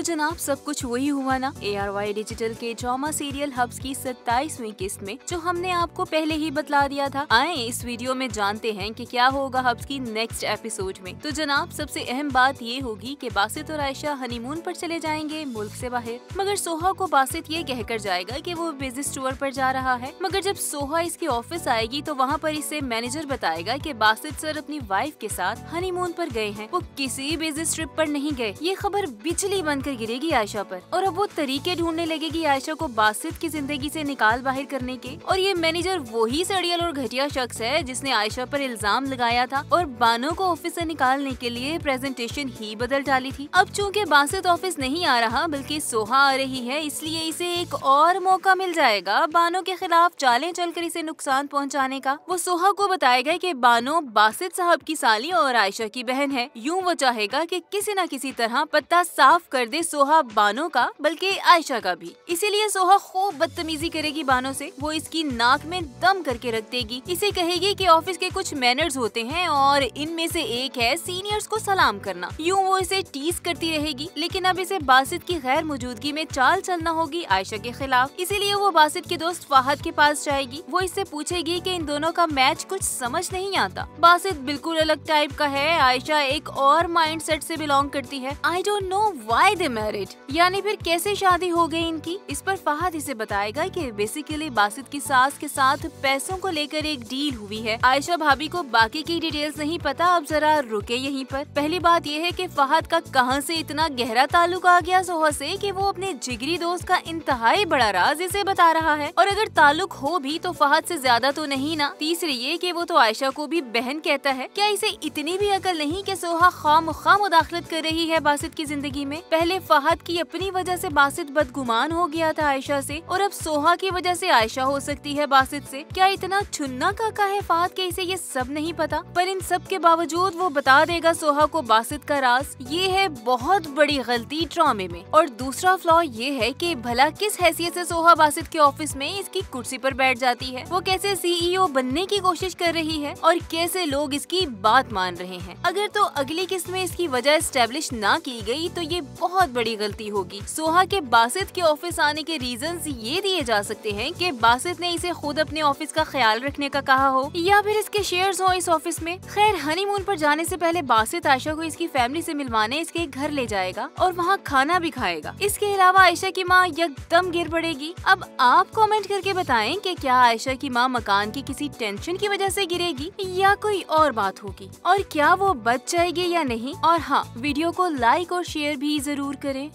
तो जनाब सब कुछ वही हुआ ना ARY डिजिटल के ड्रामा सीरियल हब्स की 27वीं किस्त में, जो हमने आपको पहले ही बतला दिया था। आए इस वीडियो में जानते हैं कि क्या होगा हब्स की नेक्स्ट एपिसोड में। तो जनाब सबसे अहम बात ये होगी कि बासित और आयशा हनीमून पर चले जाएंगे मुल्क से बाहर, मगर सोहा को बासित ये कहकर जाएगा कि वो बिजनेस टूर पर जा रहा है। मगर जब सोहा इसके ऑफिस आएगी तो वहाँ पर इसे मैनेजर बताएगा कि बासित सर अपनी वाइफ के साथ हनीमून पर गए हैं, वो किसी बिजनेस ट्रिप पर नहीं गए। ये खबर बिजली बनकर गिरेगी आयशा पर और अब वो तरीके ढूंढने लगेगी आयशा को बासित की जिंदगी से निकाल बाहर करने के। और ये मैनेजर वही सड़ियल और घटिया शख्स है जिसने आयशा पर इल्जाम लगाया था और बानो को ऑफिस से निकालने के लिए प्रेजेंटेशन ही बदल डाली थी। अब चूँकि बासित ऑफिस नहीं आ रहा बल्कि सोहा आ रही है, इसलिए इसे एक और मौका मिल जाएगा बानो के खिलाफ चालें चलकर इसे नुकसान पहुँचाने का। वो सोहा को बताएगा कि बानो बासित साहब की साली और आयशा की बहन है। यूँ वो चाहेगा कि किसी न किसी तरह पत्ता साफ कर दे सोहा बानो का बल्कि आयशा का भी। इसीलिए सोहा खूब बदतमीजी करेगी बानो से। वो इसकी नाक में दम करके रख देगी। इसे कहेगी कि ऑफिस के कुछ मैनर्स होते हैं और इनमें से एक है सीनियर्स को सलाम करना। यूँ वो इसे टीज करती रहेगी, लेकिन अब इसे बासित की गैर मौजूदगी में चाल चलना होगी आयशा के खिलाफ। इसीलिए वो बासित के दोस्त फहद के पास जाएगी। वो इससे पूछेगी कि इन दोनों का मैच कुछ समझ नहीं आता। बासित बिल्कुल अलग टाइप का है, आयशा एक और माइंडसेट से बिलोंग करती है। I don't know why they married, यानी फिर कैसे शादी हो गई इनकी। इस पर फहद इसे बताएगा कि बेसिकली बासित की सास के साथ पैसों को लेकर एक डील हुई है। आयशा भाभी को बाकी की डिटेल्स नहीं पता। अब जरा रुके यहीं पर। पहली बात यह है कि फहद का कहां से इतना गहरा ताल्लुक आ गया सोहा से कि वो अपने जिगरी दोस्त का इंतहाई बड़ा राज इसे बता रहा है। और अगर ताल्लुक हो भी तो फहद से ज्यादा तो नहीं ना। तीसरी ये कि वो तो आयशा को भी बहन कहता है। क्या इसे इतनी भी अकल नहीं कि सोहा खामखा मुदाखलत कर रही है बासित की जिंदगी में। पहले फहद की अपनी वजह से बासित बदगुमान हो गया था आयशा से, और अब सोहा की वजह से आयशा हो सकती है बासित से। क्या इतना छुन्ना काका है फहद के इसे ये सब नहीं पता। पर इन सब के बावजूद वो बता देगा सोहा को बासित का राज। ये है बहुत बड़ी गलती ड्रामे में। और दूसरा फ्लॉ ये है कि भला किस हैसियत से सोहा बासित के ऑफिस में इसकी कुर्सी पर बैठ जाती है। वो कैसे CEO बनने की कोशिश कर रही है और कैसे लोग इसकी बात मान रहे हैं। अगर तो अगली किस्त में इसकी वजह एस्टेब्लिश ना की गई तो ये बहुत बड़ी गलती होगी। सोहा के बासित के ऑफिस आने के रीजंस ये दिए जा सकते हैं कि बासित ने इसे खुद अपने ऑफिस का ख्याल रखने का कहा हो, या फिर इसके शेयर्स हो इस ऑफिस में। खैर हनीमून पर जाने से पहले बासित आयशा को इसकी फैमिली से मिलवाने इसके घर ले जाएगा और वहाँ खाना भी खाएगा। इसके अलावा आयशा की माँ एकदम गिर पड़ेगी। अब आप कमेंट करके बताएं कि क्या आयशा की माँ मकान की किसी टेंशन की वजह से गिरेगी या कोई और बात होगी, और क्या वो बच जाएगी या नहीं। और हाँ, वीडियो को लाइक और शेयर भी जरूर करें।